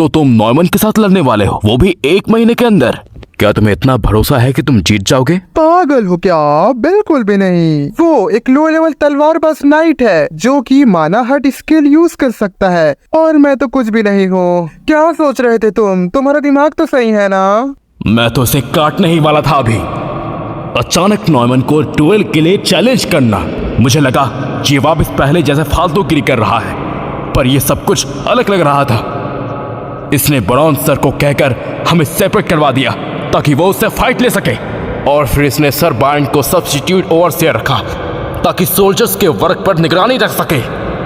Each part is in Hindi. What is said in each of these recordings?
तो तुम नॉर्मन के साथ लड़ने वाले हो, वो भी 1 महीने के अंदर? क्या तुम्हें इतना भरोसा है कि तुम जीत जाओगे? पागल हो क्या? बिल्कुल भी नहीं। वो एक लो लेवल तलवारबाज नाइट है जो कि माना हट स्किल यूज कर सकता है, और मैं तो कुछ भी नहीं हूँ। क्या सोच रहे थे तुम? तुम्हारा दिमाग तो सही है ना? मैं तो उसे काटने ही वाला था अभी। अचानक नॉर्मन को डुएल के लिए चैलेंज करना, मुझे लगा ये वापस पहले जैसे फालतूगिरी कर रहा है, पर यह सब कुछ अलग लग रहा था। इसने ब्रॉन्ज सर को कहकर हमें सेपरेट करवा दिया ताकि वो उससे फाइट ले सके, और फिर इसने सर बार्न को सब्स्टिट्यूट ओवरसियर रखा ताकि सोल्जर्स के वर्क पर निगरानी रख सके,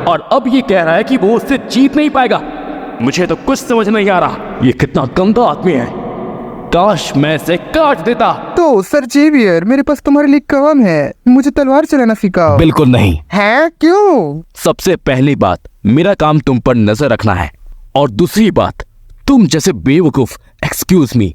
और अब ये कह रहा है कि वो उससे जीत नहीं पाएगा। मुझे तो कुछ समझ नहीं आ रहा, ये कितना गंदा आदमी है। काश मैं इसे काट देता। तो सर जेवियर, मेरे पास तुम्हारे लिए काम है, मुझे तलवार चलाना सिखाओ। बिल्कुल नहीं। है? क्यों? सबसे पहली बात, मेरा काम तुम पर नजर रखना है, और दूसरी बात, तुम जैसे बेवकूफ, एक्सक्यूज मी,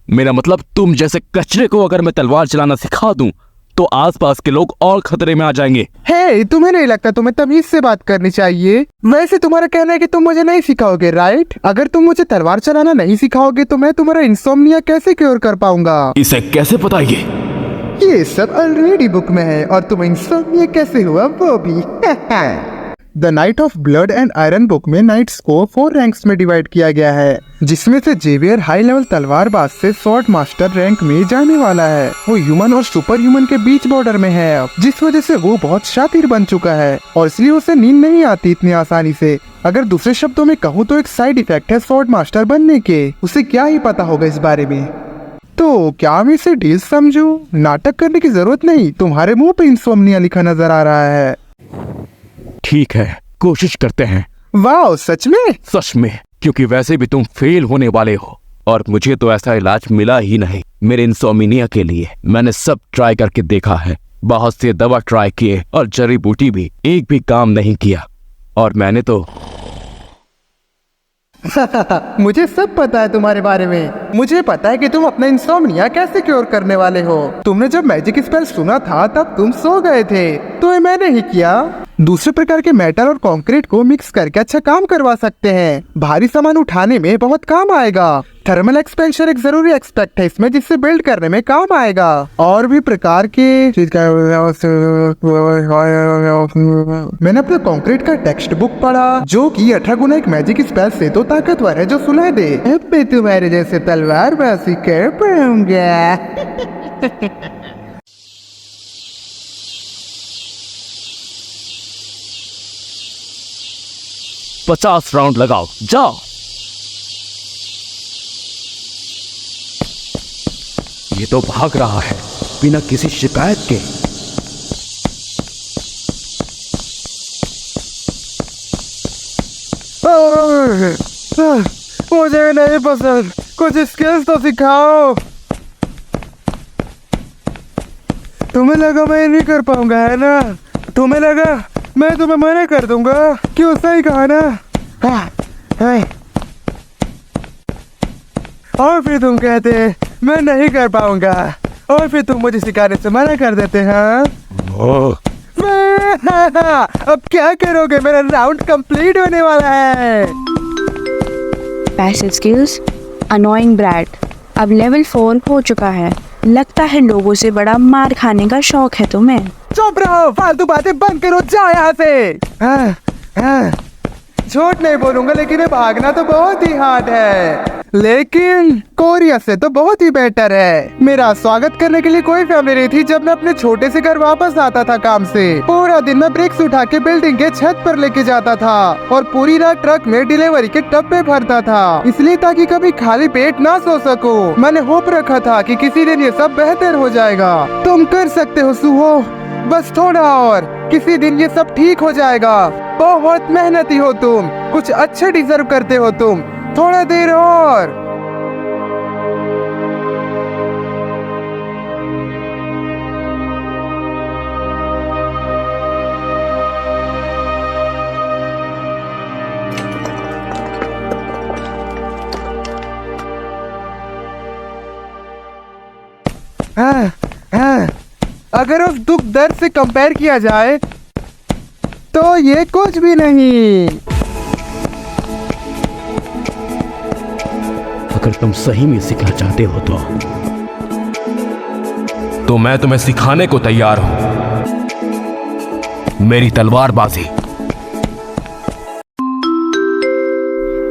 मेरा मतलब तुम जैसे कचरे को अगर मैं तलवार चलाना सिखा दूं तो आसपास के लोग और खतरे में आ जाएंगे। हे, तुम्हें नहीं लगता तुम्हें तमीज से बात करनी चाहिए? वैसे तुम्हारा कहना है कि तुम मुझे नहीं सिखाओगे, राइट? अगर तुम मुझे तलवार चलाना नहीं सिखाओगे तो मैं तुम्हारा इंसोम्निया कैसे क्योर कर पाऊंगा? इसे कैसे पता ये सब ऑलरेडी बुक में है, और तुम इंसोम्निया कैसे हुआ वो भी। The night of blood and iron book में नाइट्स को 4 रैंक्स में डिवाइड किया गया है, जिसमें से जेवियर हाई लेवल तलवारबाज से स्वॉर्ड मास्टर रैंक में जाने वाला है। वो ह्यूमन और सुपर ह्यूमन के बीच बॉर्डर में है अब, जिस वजह से वो बहुत शातिर बन चुका है, और इसलिए उसे नींद नहीं आती इतनी आसानी से। अगर दूसरे शब्दों में कहूँ तो एक साइड इफेक्ट है स्वॉर्ड मास्टर बनने के। उसे क्या ही पता होगा इस बारे में? तो क्या मैं इसे डील समझूं? नाटक करने की जरूरत नहीं, तुम्हारे मुंह पे इंसोम्निया लिखा नजर आ रहा है। ठीक है, कोशिश करते हैं। वाह, सच में? सच में, क्योंकि वैसे भी तुम फेल होने वाले हो, और मुझे तो ऐसा इलाज मिला ही नहीं मेरे इंसोम्निया के लिए। मैंने सब ट्राई करके देखा है, बहुत से दवा ट्राई किए और जड़ी बूटी भी, एक भी काम नहीं किया। और मैंने तो मुझे सब पता है तुम्हारे बारे में। मुझे पता है कि तुम अपना इंसोम्निया कैसे क्योर करने वाले हो। तुमने जब मैजिक स्पेल सुना था तब तुम सो गए थे, तो ये मैंने ही किया। दूसरे प्रकार के मेटल और कंक्रीट को मिक्स करके अच्छा काम करवा सकते हैं। भारी सामान उठाने में बहुत काम आएगा। थर्मल एक्सपेंशन एक जरूरी एक्सपेक्ट है इसमें, जिससे बिल्ड करने में काम आएगा। और भी प्रकार के मैंने अपने कंक्रीट का टेक्स्ट बुक पढ़ा, जो कि 18 गुना एक मैजिक स्पेल से तो ताकतवर है जो सुलह दे। अब मैं तुम्हारे जैसे तलवारबाजी कर पाऊंगा। 50 राउंड लगाओ, जाओ। ये तो भाग रहा है बिना किसी शिकायत के। मुझे नहीं पसंद, कुछ स्किल्स तो सिखाओ। तुम्हें लगा मैं नहीं कर पाऊंगा, है ना? तुम्हें लगा मैं तुम्हें मना कर दूंगा? क्यों, सही कहा ना? और फिर तुम कहते मैं नहीं कर पाऊंगा, और फिर तुम मुझे सिखाने से मना कर देते हैं। अब क्या करोगे? मेरा राउंड कंप्लीट होने वाला है। पैसिव स्किल्स अनोइंग ब्रैट अब लेवल 4 हो चुका है। लगता है लोगों से बड़ा मार खाने का शौक है तुम्हें। चुप रहो, फालतू बातें बंद करो, जाओ यहाँ से। झूठ नहीं बोलूंगा, लेकिन ये भागना तो बहुत ही हार्ड है, लेकिन कोरिया से तो बहुत ही बेटर है। मेरा स्वागत करने के लिए कोई फैमिली नहीं थी जब मैं अपने छोटे से घर वापस आता था काम से। पूरा दिन मैं ब्रिक्स उठा के बिल्डिंग के छत पर लेके जाता था, और पूरी रात ट्रक में डिलीवरी के डब्बे भरता था, इसलिए ताकि कभी खाली पेट ना सो सकूं। मैंने होप रखा था कि किसी दिन ये सब बेहतर हो जाएगा। तुम कर सकते हो सुहो, बस थोड़ा और, किसी दिन ये सब ठीक हो जाएगा। बहुत मेहनती हो तुम, कुछ अच्छे डिजर्व करते हो तुम, थोड़ा देर और। अगर उस दुख दर्द से कंपेयर किया जाए तो ये कुछ भी नहीं। अगर तुम सही में सीखना चाहते हो तो मैं तुम्हें सिखाने को तैयार हूं। मेरी तलवारबाजी।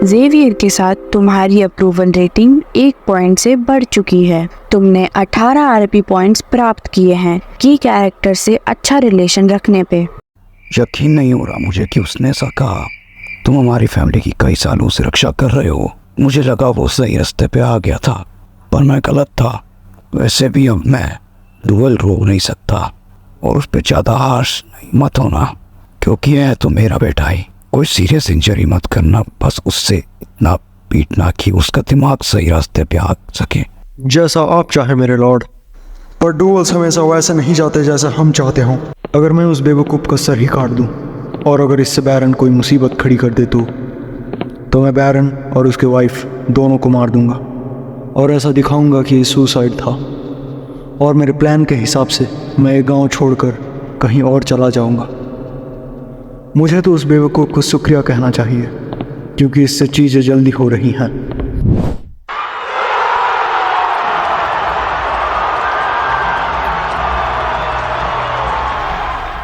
जेवियर के साथ तुम्हारी अप्रूवल रेटिंग 1 पॉइंट से बढ़ चुकी है। तुमने 18 आरपी पॉइंट्स प्राप्त किए हैं की कैरेक्टर से अच्छा रिलेशन रखने पे। यकीन नहीं हो रहा मुझे कि उसने ऐसा कहा। तुम हमारी फैमिली की कई सालों से रक्षा कर रहे हो। मुझे लगा वो सही रास्ते पे आ गया था, पर मैं गलत था। वैसे भी अब मैं डुअल रोक नहीं सकता और उस पर ज़्यादा हार्श मत होना, क्योंकि है तो मेरा बेटा ही। कोई सीरियस इंजरी मत करना, बस उससे इतना पीटना कि उसका दिमाग सही रास्ते पे आ सके। जैसा आप चाहे मेरे लॉर्ड, पर डुअल्स हमेशा वैसे नहीं जाते जैसा हम चाहते हों। अगर मैं उस बेवकूफ़ का सर ही काट दूं और अगर इससे बैरन कोई मुसीबत खड़ी कर दे तो मैं बैरन और उसके वाइफ दोनों को मार दूंगा और ऐसा दिखाऊंगा कि ये सुसाइड था और मेरे प्लान के हिसाब से मैं ये गांव छोड़कर कहीं और चला जाऊंगा। मुझे तो उस बेवकूफ़ को शुक्रिया कहना चाहिए, क्योंकि इससे चीज़ें जल्दी हो रही हैं।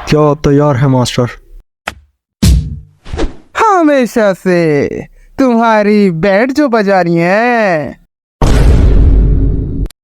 क्या आप तैयार हैं मास्टर? हमेशा से तुम्हारी बैंड जो बजा रही है